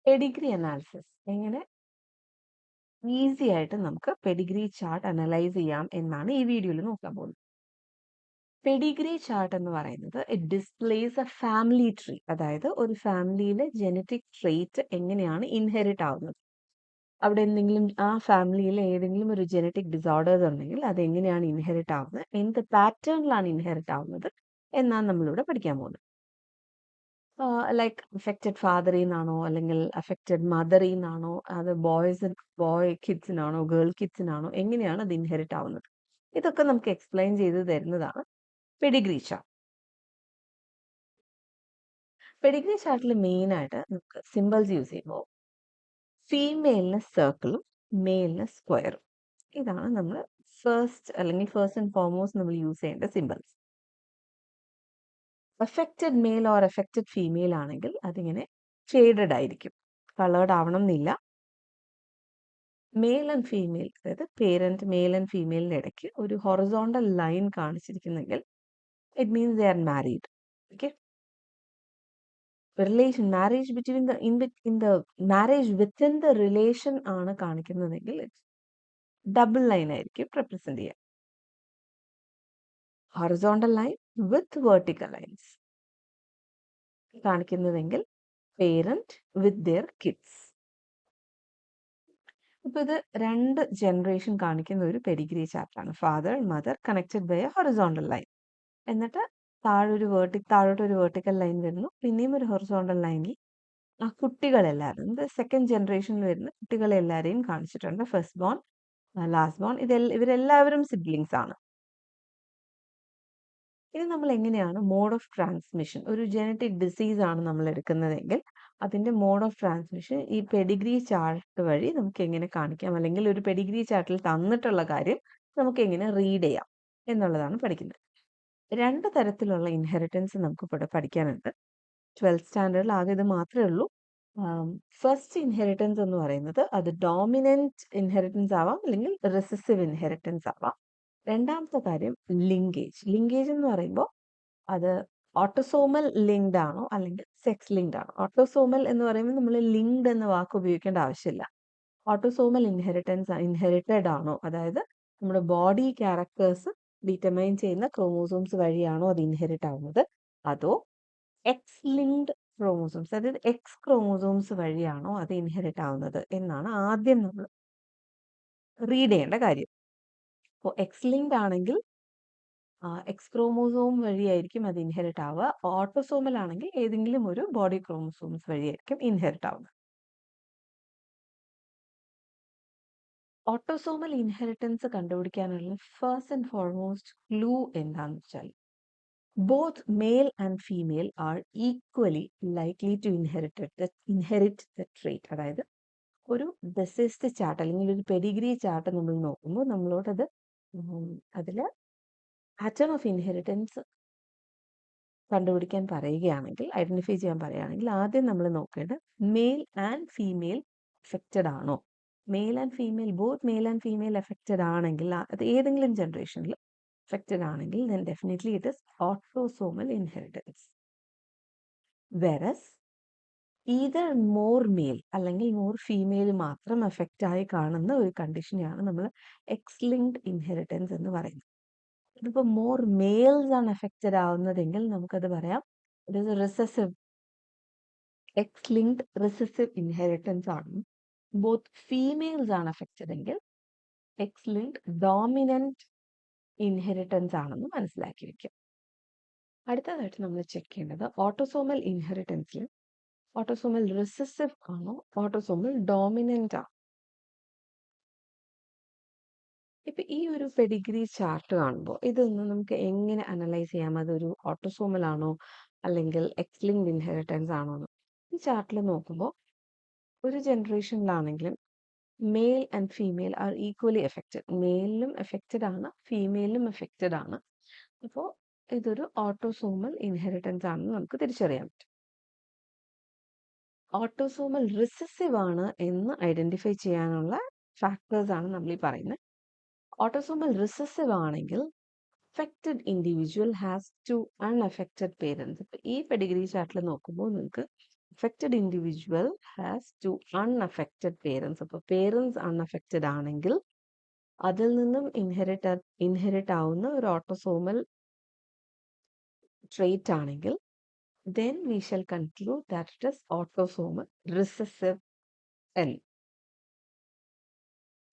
Pedigree analysis എങ്ങനെ easy ആയിട്ട് നമുക്ക് പെഡിഗ്രി ചാർട്ട് അനലൈസ് ചെയ്യാം എന്നാണ് ഈ വീഡിയോയിൽ നോക്കാൻ പോകുന്നത്. പെഡിഗ്രി ചാർട്ട് എന്ന് പറയുന്നത് it displays a family tree, അതായത് ഒരു ഫാമിലിയിലെ ജനറ്റിക് ട്രേറ്റ് എങ്ങനെയാണ് ഇൻഹെറിറ്റ് ആവുന്നത്, അവിടെ എന്തെങ്കിലും ആ ഫാമിലിയിൽ ഏതെങ്കിലും ഒരു ജനറ്റിക് ഡിസോർഡേഴ്സ് ഉണ്ടെങ്കിൽ അതെങ്ങനെയാണ് ഇൻഹെറിറ്റ് ആവുന്നത്, എന്ത് പാറ്റേണിലാണ് ഇൻഹെറിറ്റ് ആവുന്നത് എന്നാണ് നമ്മളിവിടെ പഠിക്കാൻ പോകുന്നത്. ലൈക്ക് അഫക്റ്റഡ് ഫാദറിൽ നിന്നാണോ അല്ലെങ്കിൽ അഫക്റ്റഡ് മദറിൽ നിന്നാണോ, അത് ബോയ് കിഡ്സിനാണോ ഗേൾ കിഡ്സിനാണോ, എങ്ങനെയാണ് അത് ഇൻഹെറിറ്റ് ആവുന്നത്, ഇതൊക്കെ നമുക്ക് എക്സ്പ്ലെയിൻ ചെയ്ത് തരുന്നതാണ് പെഡിഗ്രി ചാർട്ട്. പെഡിഗ്രി ചാർട്ടിൽ മെയിൻ ആയിട്ട് നമുക്ക് സിമ്പിൾസ് യൂസ് ചെയ്യുമ്പോൾ ഫീമെയിലിന് സർക്കിളും മെയിലിന് സ്ക്വയറും, ഇതാണ് നമ്മൾ ഫസ്റ്റ് ആൻഡ് ഫോർമോസ്റ്റ് നമ്മൾ യൂസ് ചെയ്യേണ്ട symbols. Affected male or affected female ആണെങ്കിൽ അതിങ്ങനെ ഷെയ്ഡഡ് ആയിരിക്കും, കളേർഡ് ആവണം എന്നില്ല. മെയിൽ ആൻഡ് ഫീമെയിൽ, അതായത് പേരന്റ് മെയിൽ ആൻഡ് ഫീമെയിലിന്റെ ഇടയ്ക്ക് ഒരു ഹൊറിസോണ്ടൽ ലൈൻ കാണിച്ചിരിക്കുന്നെങ്കിൽ it means they are married. Okay, relation marriage between the in the marriage within the relation ആണ് കാണിക്കുന്നതെങ്കിൽ ഡബിൾ ലൈൻ ആയിരിക്കും റെപ്രസെന്റ് ചെയ്യുക. Horizontal line with vertical lines കാണിക്കുന്നതെങ്കിൽ പേരന്റ് വിത്ത് ദെയർ കിഡ്സ്. ഇപ്പൊ ഇത് രണ്ട് ജനറേഷൻ കാണിക്കുന്ന ഒരു പെഡിഗ്രി ചാർട്ടാണ്. Father mother connected by a horizontal line, എന്നിട്ട് താഴോട്ട് ഒരു വെർട്ടിക്കൽ ലൈൻ വരുന്നു, പിന്നെയും ഒരു ഹൊറിസോണ്ടൽ ലൈനിൽ ആ കുട്ടികളെല്ലാവരും, സെക്കൻഡ് ജനറേഷനിൽ വരുന്ന കുട്ടികളെല്ലാവരെയും കാണിച്ചിട്ടുണ്ട്. ഫസ്റ്റ് ബോൺ, ലാസ്റ്റ് ബോൺ, ഇവരെല്ലാവരും സിബ്ലിങ്സ് ആണ്. ഇനി നമ്മൾ എങ്ങനെയാണ് മോഡ് ഓഫ് ട്രാൻസ്മിഷൻ, ഒരു ജനറ്റിക് ഡിസീസ് ആണ് നമ്മൾ എടുക്കുന്നതെങ്കിൽ അതിന്റെ മോഡ് ഓഫ് ട്രാൻസ്മിഷൻ ഈ പെഡിഗ്രി ചാർട്ട് വഴി നമുക്ക് എങ്ങനെ കാണിക്കാം, അല്ലെങ്കിൽ ഒരു പെഡിഗ്രി ചാർട്ടിൽ തന്നിട്ടുള്ള കാര്യം നമുക്ക് എങ്ങനെ റീഡ് ചെയ്യാം എന്നുള്ളതാണ് പഠിക്കുന്നത്. രണ്ട് തരത്തിലുള്ള ഇൻഹെറിറ്റൻസ് നമുക്ക് ഇവിടെ പഠിക്കാനുണ്ട്. 12th സ്റ്റാൻഡേർഡിൽ ആകെ ഇത് മാത്രമേ ഉള്ളൂ. ഫസ്റ്റ് ഇൻഹെറിറ്റൻസ് എന്ന് പറയുന്നത് അത് ഡോമിനന്റ് ഇൻഹെറിറ്റൻസ് ആവാം അല്ലെങ്കിൽ റിസസീവ് ഇൻഹെറിറ്റൻസ് ആവാം. രണ്ടാമത്തെ കാര്യം ലിങ്കേജ് എന്ന് പറയുമ്പോൾ അത് ഓട്ടോസോമൽ ലിങ്ക്ഡ് ആണോ അല്ലെങ്കിൽ സെക്സ് ലിങ്ക്ഡ് ആണോ. ഓട്ടോസോമൽ എന്ന് പറയുമ്പോൾ നമ്മൾ ലിങ്ക്ഡ് എന്ന വാക്ക് ഉപയോഗിക്കേണ്ട ആവശ്യമില്ല. ഓട്ടോസോമൽ ഇൻഹെറിറ്റഡ് ആണോ, അതായത് നമ്മുടെ ബോഡി ക്യാരക്ടേഴ്സ് ഡിറ്റർമൈൻ ചെയ്യുന്ന ക്രോമോസോംസ് വഴിയാണോ അത് ഇൻഹെറിറ്റ് ആവുന്നത്, അതോ എക്സ് ലിങ്ക്ഡ് ക്രോമോസോംസ്, അതായത് എക്സ് ക്രോമോസോംസ് വഴിയാണോ അത് ഇൻഹെറിറ്റ് ആവുന്നത് എന്നാണ് ആദ്യം നമ്മൾ റീഡ് ചെയ്യേണ്ട കാര്യം. അപ്പോൾ എക്സ് ലിങ്ക്ഡ് ആണെങ്കിൽ എക്സ് ക്രോമോസോം വഴിയായിരിക്കും അത് ഇൻഹെറിറ്റ് ആവുക. ഓട്ടോസോമൽ ആണെങ്കിൽ ഏതെങ്കിലും ഒരു ബോഡി ക്രോമോസോംസ് വഴിയായിരിക്കും ഇൻഹെറിറ്റ് ആവുക. ഓട്ടോസോമൽ ഇൻഹെറിറ്റൻസ് കണ്ടുപിടിക്കാനുള്ള ഫസ്റ്റ് ആൻഡ് ഫോർമോസ്റ്റ് ക്ലൂ എന്താണെന്ന് വെച്ചാൽ both male and female are equally likely to inherit the trait. അതായത് ഒരു ബെസിസ്റ്റ് ചാർട്ട് അല്ലെങ്കിൽ ഒരു പെഡിഗ്രി ചാർട്ട് നമ്മൾ നോക്കുമ്പോൾ നമ്മളോടത് അതില് പാറ്റേൺ ഓഫ് ഇൻഹെറിറ്റൻസ് കണ്ടുപിടിക്കാൻ പറയുകയാണെങ്കിൽ, ഐഡന്റിഫൈ ചെയ്യാൻ പറയുകയാണെങ്കിൽ, ആദ്യം നമ്മൾ നോക്കേണ്ടത് മെയിൽ ആൻഡ് ഫീമെയിൽ അഫക്റ്റഡ് ആണോ. Both male and female affected ആണെങ്കിൽ, അത് ഏതെങ്കിലും ജനറേഷനിൽ affected ആണെങ്കിൽ then definitely it is autosomal inheritance. Whereas either more male അല്ലെങ്കിൽ more female മാത്രം അഫക്റ്റ് ആയി കാണുന്ന ഒരു കണ്ടീഷനെയാണ് നമ്മൾ എക്സ് ലിങ്ക്ഡ് ഇൻഹെറിറ്റൻസ് എന്ന് പറയുന്നത്. ഇതിപ്പോൾ മോർ മെയിൽസ് ആണ് അഫക്റ്റഡ് ആവുന്നതെങ്കിൽ നമുക്കത് പറയാം it is recessive, X linked recessive inheritance ആണ്. ബോത്ത് ഫീമെയിൽസ് ആണ് അഫക്റ്റഡ് എങ്കിൽ എക്സ് ലിങ്ക്ഡ് ഡോമിനന്റ് ഇൻഹെറിറ്റൻസ് ആണെന്ന് മനസ്സിലാക്കി വെക്കും. അടുത്തതായിട്ട് നമ്മൾ ചെക്ക് ചെയ്യേണ്ടത് ഓട്ടോസോമൽ ഇൻഹെറിറ്റൻസിൽ ഓട്ടോസോമൽ റിസസീവ് ആണോ ഓട്ടോസോമൽ ഡോമിനന്റ് ആണോ. ഇപ്പൊ ഈ ഒരു പെഡിഗ്രി ചാർട്ട് കാണുമ്പോൾ ഇതൊന്ന് നമുക്ക് എങ്ങനെ അനലൈസ് ചെയ്യാം, അതൊരു ഓട്ടോസോമൽ ആണോ അല്ലെങ്കിൽ എക്സ് ലിങ്ക്ഡ് ഇൻഹെറിറ്റൻസ് ആണോ എന്ന്. ഈ ചാർട്ടിൽ നോക്കുമ്പോൾ ഒരു ജനറേഷനിലാണെങ്കിലും male and female are equally affected, മെയിലിലും എഫക്റ്റഡ് ആണ് ഫീമെയിലും എഫക്റ്റഡ് ആണ്. അപ്പോൾ ഇതൊരു ഓട്ടോസോമൽ ഇൻഹെറിറ്റൻസ് ആണെന്ന് നമുക്ക് തിരിച്ചറിയാൻ പറ്റും. ഓട്ടോസോമൽ റിസസീവ് ആണ് എന്ന് ഐഡന്റിഫൈ ചെയ്യാനുള്ള ഫാക്ടേഴ്സ് ആണ് നമ്മൾ ഈ പറയുന്നത്. ഓട്ടോസോമൽ റിസസീവ് ആണെങ്കിൽ affected individual has two unaffected parents. ഇപ്പൊ ഈ പെഡിഗ്രി ചാർട്ടിൽ നോക്കുമ്പോൾ നിങ്ങൾക്ക് affected individual has two unaffected parents. അപ്പോൾ പേരൻസ് unaffected ആണെങ്കിൽ അതിൽ നിന്നും ഇൻഹെറിറ്റ് ആവുന്ന ഒരു ഓട്ടോസോമൽ ട്രേറ്റ് ആണെങ്കിൽ then we shall conclude that it is autosomal recessive L.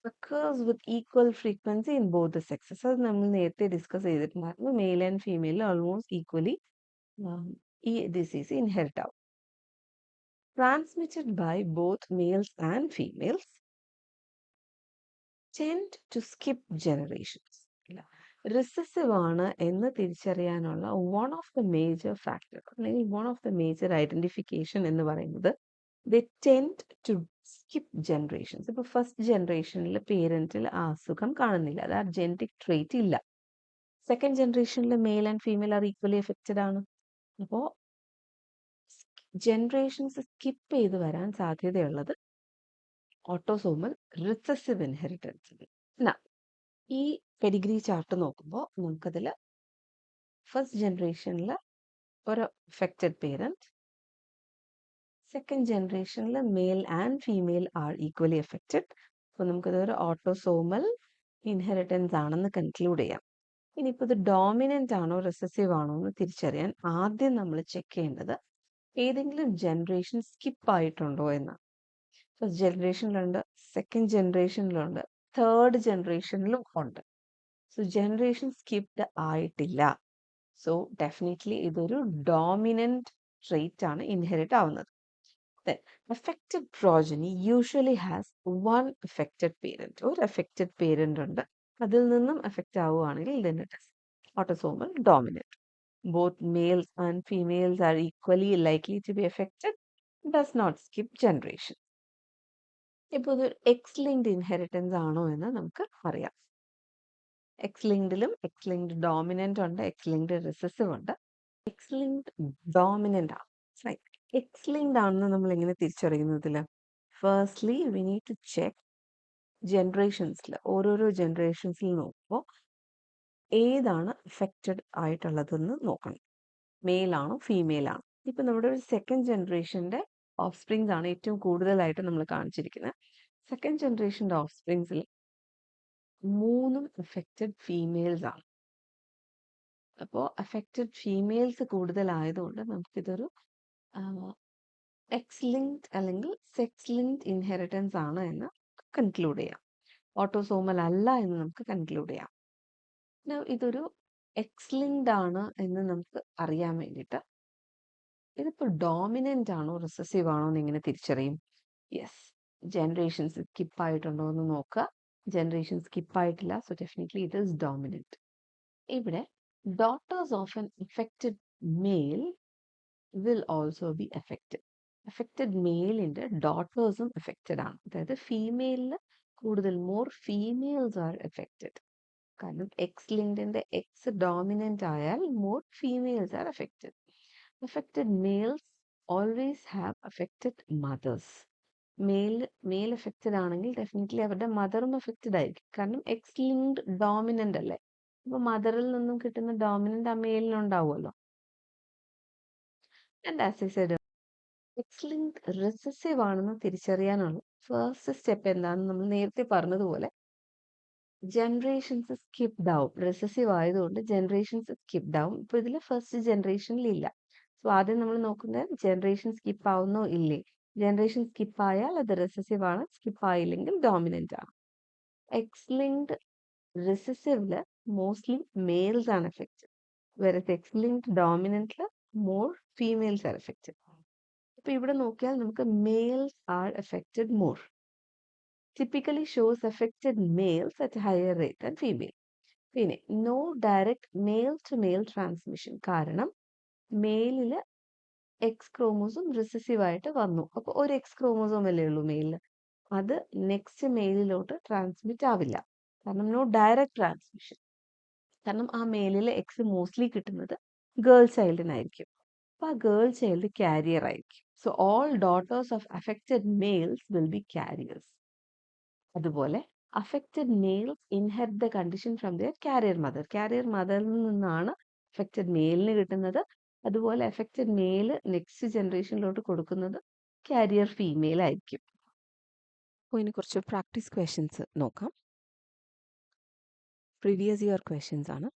Occurs with equal frequency in both the sexes. അത് നമ്മൾ നേരത്തെ ഡിസ്കസ് ചെയ്തിട്ടുണ്ടായിരുന്നു. Mail and female almost equally ഈ ഡിസീസ് ഇൻഹെറിറ്റ് ആവും. Transmitted by both males and females, tend to skip generations. Recessive ആണ് എന്ന് തിരിച്ചറിയാനുള്ള one of the major factor അല്ലെങ്കിൽ one of the major identification എന്ന് പറയുന്നത് they tend to skip generations. ഇപ്പൊ first ജനറേഷനിൽ പേരന്റിൽ ആ അസുഖം കാണുന്നില്ല, അത് ആ ജനറ്റിക് ട്രേറ്റ് ഇല്ല. സെക്കൻഡ് ജനറേഷനിൽ male and female are equally affected ആണ്. അപ്പോൾ ജനറേഷൻസ് സ്കിപ്പ് ചെയ്ത് വരാൻ സാധ്യതയുള്ളത് ഓട്ടോസോമൽ റിസസീവ് ഇൻഹെറിറ്റൻസ്. ഈ പെഡിഗ്രി ചാർട്ട് നോക്കുമ്പോൾ നമുക്കതിൽ ഫസ്റ്റ് ജനറേഷനിൽ ഒരു അഫക്റ്റഡ് പേരന്റ്, സെക്കൻഡ് ജനറേഷനിൽ male and female are equally affected. അപ്പോൾ നമുക്കതൊരു ഓട്ടോസോമൽ ഇൻഹെറിറ്റൻസ് ആണെന്ന് കൺക്ലൂഡ് ചെയ്യാം. ഇനിയിപ്പോൾ ഇത് ഡോമിനന്റ് ആണോ റിസസീവ് ആണോ എന്ന് തിരിച്ചറിയാൻ ആദ്യം നമ്മൾ ചെക്ക് ചെയ്യേണ്ടത് ഏതെങ്കിലും ജനറേഷൻ സ്കിപ്പ് ആയിട്ടുണ്ടോ എന്നാണ്. ഫസ്റ്റ് ജനറേഷനിലുണ്ട്, സെക്കൻഡ് ജനറേഷനിലുണ്ട്, തേർഡ് ജനറേഷനിലും ഉണ്ട്. സോ ജനറേഷൻ സ്കിപ്ഡ് ആയിട്ടില്ല. സോ ഡെഫിനറ്റ്ലി ഇതൊരു ഡോമിനന്റ് ട്രേറ്റ് ആണ് ഇൻഹെറിറ്റ് ആവുന്നത്. affected progeny usually has one affected parent. ഒരു affected parent ഉണ്ട്, അതിൽ നിന്നും എഫക്റ്റ് ആവുകയാണെങ്കിൽ then it is autosomal dominant. Both males and females are equally likely to be affected. Does not skip generation. ഇപ്പോൾ ഇത് X linked inheritance ആണോ എന്ന് നമുക്ക് അറിയാം. എക്സ് ലിങ്ക്ഡിലും എക്സ് ലിങ്ക്ഡ് ഡോമിനന്റ് ഉണ്ട്, എക്സ് ലിങ്ക്ഡ് റിസസീവ് ഉണ്ട്. എക്സ് ലിങ്ക്ഡ് ഡോമിനന്റ് ആണ്. എക്സ് ലിങ്ക്ഡ് ആണെന്ന് നമ്മൾ എങ്ങനെ തിരിച്ചറിയുന്നതിൽ firstly we need to check ജനറേഷൻസിൽ, ഓരോരോ ജനറേഷൻസിൽ നോക്കുമ്പോൾ ഏതാണ് എഫക്റ്റഡ് ആയിട്ടുള്ളതെന്ന് നോക്കണം. മെയിൽ ആണോ ഫീമെയിൽ ആണോ. ഇപ്പം നമ്മുടെ ഒരു സെക്കൻഡ് ജനറേഷൻ്റെ ഓഫ് സ്പ്രിങ്സ് ആണ് ഏറ്റവും കൂടുതലായിട്ട് നമ്മൾ കാണിച്ചിരിക്കുന്നത്. സെക്കൻഡ് ജനറേഷൻ്റെ ഓഫ് സ്പ്രിങ്സിൽ 3 അഫക്റ്റഡ് ഫീമെയിൽസ് ആണ്. അപ്പോൾ അഫക്റ്റഡ് ഫീമെയിൽസ് കൂടുതലായതുകൊണ്ട് നമുക്കിതൊരു എക്സ് ലിങ്ക്ഡ് അല്ലെങ്കിൽ സെക്സ് ലിങ്ക്ഡ് ഇൻഹെറിറ്റൻസ് ആണ് എന്ന് കൺക്ലൂഡ് ചെയ്യാം. ഓട്ടോസോമൽ അല്ല എന്ന് നമുക്ക് കൺക്ലൂഡ് ചെയ്യാം. ഇതൊരു എക്സ് ലിങ്ക്ഡ് ആണ് എന്ന് നമുക്ക് അറിയാൻ വേണ്ടിയിട്ട് ഇതിപ്പോൾ ഡോമിനന്റ് ആണോ റിസസീവ് ആണോ എന്ന് എങ്ങനെ തിരിച്ചറിയും? യെസ്, ജനറേഷൻസ് സ്കിപ്പ് ആയിട്ടുണ്ടോ എന്ന് നോക്കുക. ജനറേഷൻ സ്കിപ്പ് ആയിട്ടില്ല, so definitely it is dominant. ഇവിടെ daughters of an affected male will also be affected. Affected മെയിലിൻ്റെ ഡോട്ടേഴ്സും അഫക്റ്റഡ് ആണ്. അതായത് ഫീമെയിലിൽ കൂടുതൽ മോർ ഫീമെയിൽസ് ആർ അഫക്റ്റഡ്. കാരണം എക്സ് ലിങ്ക്ഡിൻ്റെ എക്സ് ഡോമിനന്റ് ആയാൽ more females are affected. Affected males always have affected mothers. Male affected ആണെങ്കിൽ ഡെഫിനറ്റ്ലി അവരുടെ മദറും അഫക്റ്റഡ് ആയിരിക്കും. കാരണം എക്സ് ലിങ്ക്ഡ് ഡോമിനന്റ് അല്ലേ, അപ്പോൾ മദറിൽ നിന്നും കിട്ടുന്ന ഡോമിനന്റ് ആ മെയിലിനുണ്ടാവുമല്ലോ. And as I said X linked recessive ആണെന്ന് തിരിച്ചറിയാനുള്ള ഫസ്റ്റ് സ്റ്റെപ്പ് എന്താണെന്ന് നമ്മൾ നേരത്തെ പറഞ്ഞതുപോലെ ജനറേഷൻസ് സ്കിപ്ഡ് ആവും. റിസസീവ് ആയതുകൊണ്ട് ജനറേഷൻസ് സ്കിപ്ഡ് ആവും. ഇപ്പോൾ ഇതിൽ ഫസ്റ്റ് ജനറേഷനിൽ ഇല്ല. സോ ആദ്യം നമ്മൾ നോക്കുന്നത് ജനറേഷൻ സ്കിപ്പ് ആവുന്നോ ഇല്ലേ. ജനറേഷൻ സ്കിപ്പ് ആയാൽ അത് റിസസീവ് ആണ്, സ്കിപ്പ് ആയില്ലെങ്കിൽ ഡോമിനന്റ് ആണ്. എക്സ് ലിങ്ക്ഡ് റിസസീവില് മോസ്റ്റ്ലി മെയിൽസ് ആണ് എഫക്റ്റഡ്, വേറെ എക്സ് ലിങ്ക്ഡ് ഡോമിനന്റില് മോർ ഫീമെയിൽസ് ആർ എഫക്റ്റഡ്. അപ്പൊ ഇവിടെ നോക്കിയാൽ നമുക്ക് males are affected more. typically shows affected males at a higher rate than female. പിന്നെ no direct male to male transmission. കാരണം മെയിലിൽ എക്സ് ക്രോമോസോം റിസസീവ് ആയിട്ട് വന്നു, അപ്പോൾ ഒരു എക്സ് ക്രോമോസോം അല്ലേ ഉള്ളൂ മെയിലിൽ, അത് നെക്സ്റ്റ് മെയിലിലോട്ട് ട്രാൻസ്മിറ്റ് ആവില്ല. കാരണം നോ ഡയറക്റ്റ് ട്രാൻസ്മിഷൻ. കാരണം ആ മെയിലിൽ എക്സ് മോസ്റ്റ്ലി കിട്ടുന്നത് ഗേൾ ചൈൽഡിനായിരിക്കും. അപ്പോൾ ആ ഗേൾ ചൈൽഡ് കാരിയർ ആയിരിക്കും. So all daughters of affected males will be carriers. അതുപോലെ affected males inherit the condition from their carrier mother. Carrier മദറിൽ നിന്നാണ് അഫക്റ്റഡ് മെയിലിന് കിട്ടുന്നത്. അതുപോലെ എഫക്റ്റഡ് മെയിൽ നെക്സ്റ്റ് ജനറേഷനിലോട്ട് കൊടുക്കുന്നത് കാരിയർ ഫീമെയിൽ ആയിരിക്കും. അപ്പോൾ ഇനി കുറച്ച് പ്രാക്ടീസ് ക്വസ്റ്റ്യൻസ് നോക്കാം. പ്രീവിയസ് ഇയർ ക്വസ്റ്റ്യൻസ് ആണ്.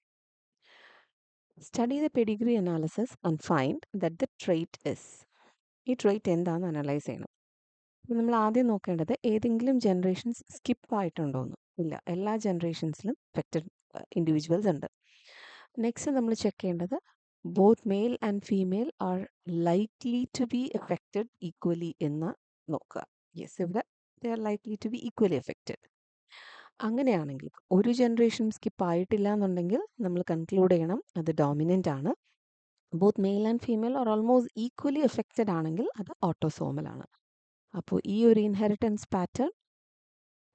Study the Pedigree analysis and find that the trait is. ഈ ട്രേറ്റ് എന്താണെന്ന് അനലൈസ് ചെയ്യണം. അപ്പോൾ നമ്മൾ ആദ്യം നോക്കേണ്ടത് ഏതെങ്കിലും ജനറേഷൻസ് സ്കിപ്പ് ആയിട്ടുണ്ടോയെന്ന്. ഇല്ല, എല്ലാ ജനറേഷൻസിലും എഫക്റ്റഡ് ഇൻഡിവിജ്വൽസ് ഉണ്ട്. നെക്സ്റ്റ് നമ്മൾ ചെക്ക് ചെയ്യേണ്ടത് both male and female are likely to be affected equally എന്ന് നോക്കുക. യെസ്, ഇവിടെ they are likely to be equally affected. അങ്ങനെയാണെങ്കിൽ ഒരു ജനറേഷൻ സ്കിപ്പ് ആയിട്ടില്ല എന്നുണ്ടെങ്കിൽ നമ്മൾ കൺക്ലൂഡ് ചെയ്യണം അത് ഡോമിനൻ്റ് ആണ്. Both male and female are almost equally affected ആണെങ്കിൽ അത് ഓട്ടോസോമൽ ആണ്. അപ്പോൾ ഈ ഒരു ഇൻഹെറിറ്റൻസ് പാറ്റേൺ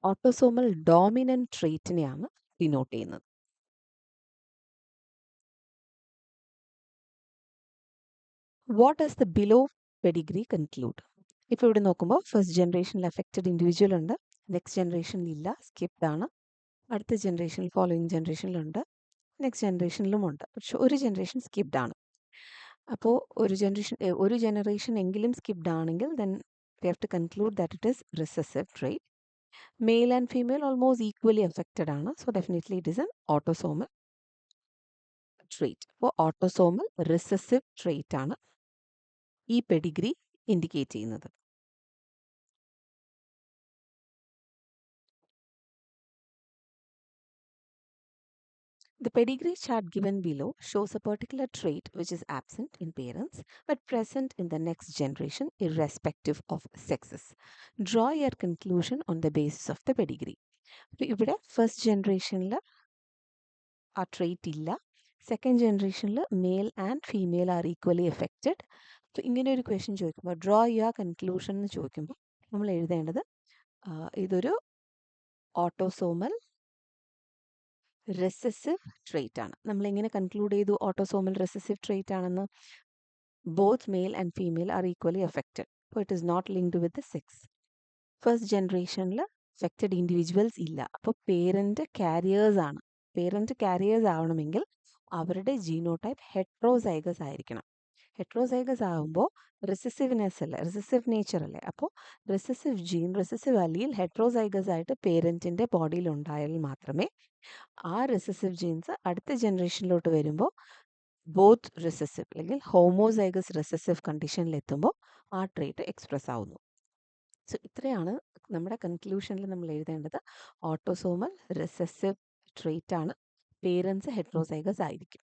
ഓട്ടോസോമൽ ഡോമിനൻ്റ് ട്രേറ്റിനെയാണ് ഡിനോട്ട് ചെയ്യുന്നത്. What does the below pedigree conclude? ഇപ്പോൾ ഇവിടെ നോക്കുമ്പോൾ ഫസ്റ്റ് ജനറേഷനിൽ എഫക്റ്റഡ് ഇൻഡിവിജ്വൽ ഉണ്ട്, നെക്സ്റ്റ് ജനറേഷനിൽ ഇല്ല, സ്കിപ്ഡ് ആണ്. അടുത്ത ജനറേഷനിൽ ഫോളോയിങ് ജനറേഷനിലുണ്ട്, നെക്സ്റ്റ് ജനറേഷനിലും ഉണ്ട്, പക്ഷെ ഒരു ജനറേഷൻ സ്കിപ്ഡ് ആണ്. അപ്പോൾ ഒരു ജനറേഷൻ എങ്കിലും സ്കിപ്ഡ് ആണെങ്കിൽ then we have to conclude that it is recessive trait. Male and female almost equally affected ആണ്, so definitely it is an autosomal trait. അപ്പോൾ autosomal recessive trait ആണ് ഈ പെഡിഗ്രി ഇൻഡിക്കേറ്റ് ചെയ്യുന്നത്. The pedigree chart given below shows a particular trait which is absent in parents but present in the next generation irrespective of sexes. Draw your conclusion on the basis of the pedigree. ഇവിടെ first ജനറേഷനിൽ ആ trait ഇല്ല, second ജനറേഷനിൽ male and female are equally affected. അപ്പോൾ ഇങ്ങനെ ഒരു question ചോദിക്കുമ്പോൾ draw your conclusion എന്ന് ചോദിക്കുമ്പോൾ നമ്മൾ എഴുതേണ്ടത് ഇതൊരു ഓട്ടോസോമൽ റെസസീവ് ട്രേറ്റ് ആണ്. നമ്മളെങ്ങനെ കൺക്ലൂഡ് ചെയ്തു ഓട്ടോസോമൽ റെസസീവ് ട്രേറ്റ് ആണെന്ന്? Both male and female are equally affected, അപ്പോൾ it is not linked with sex. First ജനറേഷനിൽ എഫക്റ്റഡ് ഇൻഡിവിജ്വൽസ് ഇല്ല, അപ്പോൾ പേരൻ്റ് കാരിയേഴ്സ് ആണ്. പേരൻ്റ് കാരിയേഴ്സ് ആവണമെങ്കിൽ അവരുടെ ജീനോടൈപ്പ് ഹെട്രോസൈഗസ് ആയിരിക്കണം. ഹെട്രോസൈഗസ് ആകുമ്പോൾ റിസസീവ്നെസ് അല്ലേ, റിസസീവ് നേച്ചർ അല്ലേ, അപ്പോൾ recessive gene, recessive allele heterozygous ആയിട്ട് പേരൻറ്റിൻ്റെ ബോഡിയിൽ ഉണ്ടായാൽ മാത്രമേ ആ റിസസീവ് ജീൻസ് അടുത്ത ജനറേഷനിലോട്ട് വരുമ്പോൾ ബോത്ത് റിസസീവ് അല്ലെങ്കിൽ ഹോമോസൈഗസ് റിസസീവ് കണ്ടീഷനിലെത്തുമ്പോൾ ആ ട്രേറ്റ് എക്സ്പ്രസ് ആവുന്നു. സോ ഇത്രയാണ് നമ്മുടെ കൺക്ലൂഷനിൽ നമ്മൾ എഴുതേണ്ടത്. ഓട്ടോസോമൽ റിസസീവ് ട്രേറ്റ് ആണ്, പേരൻസ് ഹെട്രോസൈഗസ് ആയിരിക്കും.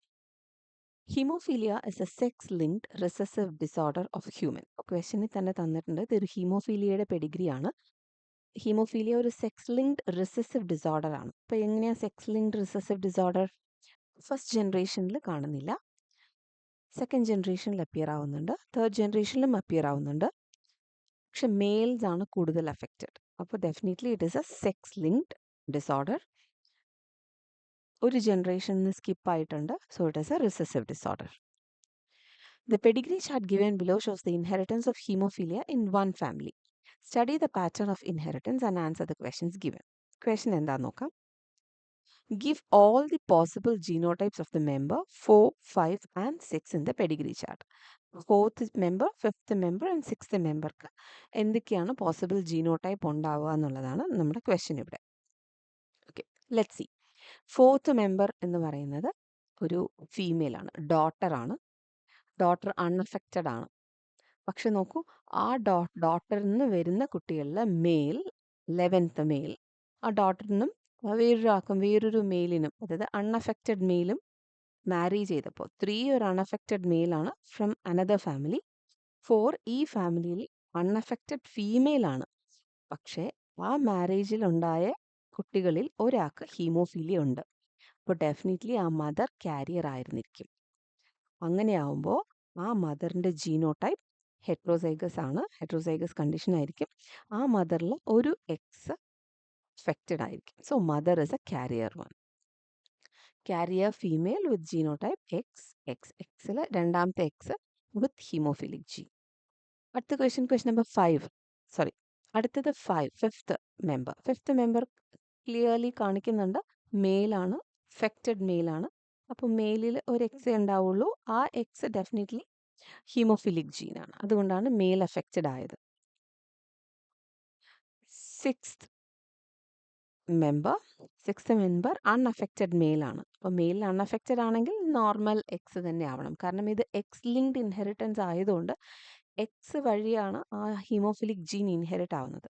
Haemophilia is A sex linked recessive disorder of human. ക്വസ്റ്റ്യനിൽ തന്നെ തന്നിട്ടുണ്ട്, ഇതൊരു ഹീമോഫീലിയയുടെ പെഡിഗ്രി ആണ്. ഹീമോഫീലിയ ഒരു സെക്സ് ലിങ്ക്ഡ് റിസസീവ് ഡിസോർഡർ ആണ്. അപ്പോൾ എങ്ങനെയാണ് sex linked recessive disorder? First ജനറേഷനിൽ കാണുന്നില്ല, സെക്കൻഡ് ജനറേഷനിൽ അപ്പിയർ ആവുന്നുണ്ട്, തേർഡ് ജനറേഷനിലും അപ്പിയർ ആവുന്നുണ്ട്, പക്ഷെ മെയിൽസ് ആണ് കൂടുതൽ അഫക്റ്റഡ്. അപ്പോൾ definitely it is A sex linked disorder. ഒരു ജനറേഷനിൽ സ്കിപ്പ് ആയിട്ടുണ്ട്, so it is A recessive disorder. The pedigree chart given below shows the inheritance of hemophilia in one family. Study the pattern of inheritance and answer the questions given. Question എന്താന്ന് നോക്കാം. Give all the possible genotypes of the member 4, 5 and 6 in the pedigree chart. Fourth member, fifth member and sixth മെമ്പർക്ക് എന്തൊക്കെയാണ് possible genotype ഉണ്ടാവുക എന്നുള്ളതാണ് നമ്മുടെ question ഇവിടെ. Okay, let see. Fourth member എന്ന് പറയുന്നത് ഒരു ഫീമെയിൽ ആണ്, ഡോട്ടറാണ്. ഡോട്ടർ അൺഅഫക്റ്റഡ് ആണ്. പക്ഷെ നോക്കൂ, ആ ഡോട്ടറിൽ നിന്ന് വരുന്ന കുട്ടികളിൽ മെയിൽ, 11th മെയിൽ, ആ ഡോട്ടറിൽ നിന്നും വേറൊരു മെയിലിനും, അതായത് അൺഅഫക്റ്റഡ് മെയിലും മാരി ചെയ്തപ്പോൾ 3 ഒരു അൺഅഫക്റ്റഡ് മെയിലാണ് ഫ്രം അനദർ ഫാമിലി, 4 ഈ ഫാമിലിയിൽ അൺഅഫക്റ്റഡ് ഫീമെയിൽ ആണ്. പക്ഷേ ആ മാരേജിൽ ഉണ്ടായ കുട്ടികളിൽ ഒരാൾക്ക് ഹീമോഫീലിയ ഉണ്ട്. അപ്പോൾ ഡെഫിനറ്റ്ലി ആ മദർ കാരിയർ ആയിരുന്നിരിക്കും. അങ്ങനെയാവുമ്പോൾ ആ മദറിൻ്റെ ജീനോടൈപ്പ് ഹെട്രോസൈഗസ് ആണ്, ഹെട്രോസൈഗസ് കണ്ടീഷൻ ആയിരിക്കും. ആ മദറിൽ ഒരു എക്സ് അഫക്റ്റഡ് ആയിരിക്കും. So mother is A carrier one. Carrier female with genotype X, എക്സിൽ രണ്ടാമത്തെ എക്സ് വിത്ത് ഹീമോഫിലിക് ജി. അടുത്ത ക്വസ്റ്റ്യൻ നമ്പർ 5. അടുത്തത് 5, ഫിഫ്ത്ത് മെമ്പർ ക്ലിയർലി കാണിക്കുന്നുണ്ട്, മെയിലാണ്, അഫക്റ്റഡ് മെയിലാണ്, അപ്പോൾ മെയിലിൽ ഒരു എക്സേ ഉണ്ടാവുള്ളൂ. ആ എക്സ് ഡെഫിനറ്റ്ലി ഹീമോഫിലിക് ജീനാണ്. അതുകൊണ്ടാണ് മെയിൽ അഫക്റ്റഡ് ആയത്. സിക്സ്ത് മെമ്പർ അൺഅഫക്റ്റഡ് മെയിൽ ആണ്. അപ്പോൾ മെയിൽ അൺഅഫക്റ്റഡ് ആണെങ്കിൽ നോർമൽ എക്സ് തന്നെ ആവണം. കാരണം ഇത് എക്സ് ലിങ്ക്ഡ് ഇൻഹെറിറ്റൻസ് ആയതുകൊണ്ട് എക്സ് വഴിയാണ് ആ ഹീമോഫിലിക് ജീൻ ഇൻഹെറിറ്റ് ആവുന്നത്.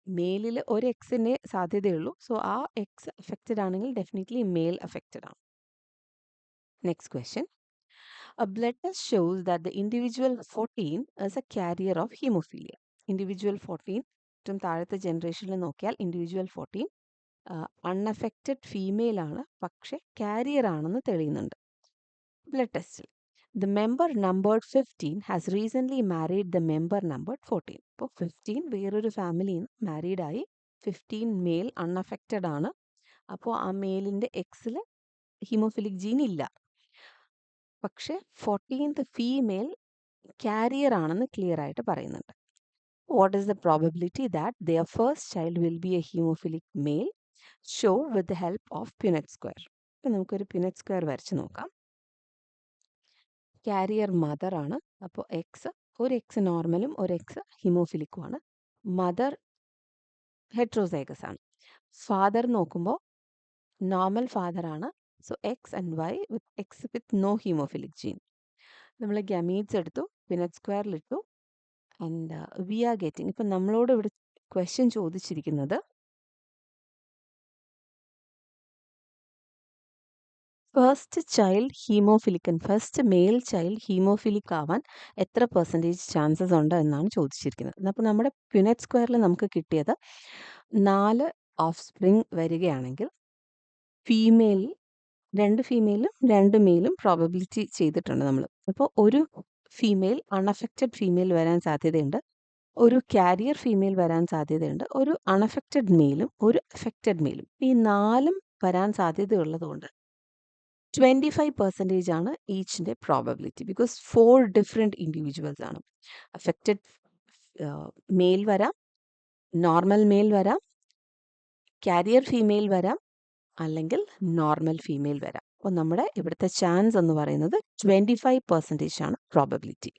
മെയിലിൽ ഒരു എക്സിൻ്റെ സാധ്യതയുള്ളൂ. സോ ആ എക്സ് അഫക്റ്റഡ് ആണെങ്കിൽ ഡെഫിനറ്റ്ലി മെയിൽ അഫക്റ്റഡ് ആണ്. Next question. A blood test shows that the individual 14 is a carrier of hemophilia. Individual 14 ഏറ്റവും താഴത്തെ ജനറേഷനിൽ നോക്കിയാൽ ഇൻഡിവിജ്വൽ 14 അൺഅഫക്റ്റഡ് ഫീമെയിൽ ആണ്, പക്ഷെ കാരിയർ ആണെന്ന് തെളിയുന്നുണ്ട് ബ്ലഡ് ടെസ്റ്റിൽ. The member numbered 15 has recently married the member numbered 14. ഇപ്പോൾ 15 വേറൊരു ഫാമിലിയിൽ നിന്ന് മാരീഡായി. 15 മെയിൽ അൺഅഫക്റ്റഡ് ആണ്. അപ്പോൾ ആ മെയിലിൻ്റെ എക്സിൽ ഹീമോഫിലിക് ജീൻ ഇല്ല. പക്ഷെ 14th ഫീമെയിൽ കാരിയർ ആണെന്ന് ക്ലിയർ ആയിട്ട് പറയുന്നുണ്ട്. What is the probability that their first child will be a hemophilic male? Show with the help of Punnett square. ഇപ്പം നമുക്കൊരു Punnett square വരച്ച് നോക്കാം. കാരിയർ മദർ ആണ്. അപ്പോൾ ഒരു എക്സ് നോർമലും ഒരു എക്സ് ഹീമോഫിലിക്കും ആണ്. മദർ ഹെട്രോസൈഗസ് ആണ്. ഫാദർ നോക്കുമ്പോൾ നോർമൽ ഫാദർ ആണ്. So X and Y with X with no haemophilic gene. നമ്മൾ ഗമീറ്റ്സ് എടുത്തു, Punnett സ്ക്വയറിലിട്ടു. ആൻഡ് വി ആർ ഗെറ്റിംഗ്, ഇപ്പം നമ്മളോട് ഇവിടെ ക്വസ്റ്റ്യൻ ചോദിച്ചിരിക്കുന്നത് ഫസ്റ്റ് മെയിൽ ചൈൽഡ് ഹീമോഫിലിക് ആവാൻ എത്ര പെർസെൻറ്റേജ് ചാൻസസ് ഉണ്ട് എന്നാണ് ചോദിച്ചിരിക്കുന്നത്. അപ്പോൾ നമ്മുടെ Punnett സ്ക്വയറിൽ നമുക്ക് കിട്ടിയത് 4 ഓഫ് സ്പ്രിങ് വരികയാണെങ്കിൽ ഫീമെയിൽ 2 ഫീമെയിലും 2 മെയിലും പ്രോബബിലിറ്റി ചെയ്തിട്ടുണ്ട് നമ്മൾ. അപ്പോൾ ഒരു ഫീമെയിൽ അൺഅഫക്റ്റഡ് ഫീമെയിൽ വരാൻ സാധ്യതയുണ്ട്, ഒരു കാരിയർ ഫീമെയിൽ വരാൻ സാധ്യതയുണ്ട്, ഒരു അൺഅഫക്റ്റഡ് മെയിലും ഒരു അഫക്റ്റഡ് മെയിലും. ഈ 4 വരാൻ സാധ്യതയുള്ളതുകൊണ്ട് 25% ആണ് ഈച്ചിൻ്റെ പ്രോബബിലിറ്റി. ബിക്കോസ് 4 ഡിഫറെൻറ്റ് ഇൻഡിവിജ്വൽസ് ആണ്. അഫക്റ്റഡ് മെയിൽ വരാം, നോർമൽ മെയിൽ വരാം, കാരിയർ ഫീമെയിൽ വരാം, അല്ലെങ്കിൽ നോർമൽ ഫീമെയിൽ വരാം. അപ്പോൾ നമ്മുടെ ഇവിടുത്തെ ചാൻസ് എന്ന് പറയുന്നത് 25% ആണ് പ്രോബബിലിറ്റി.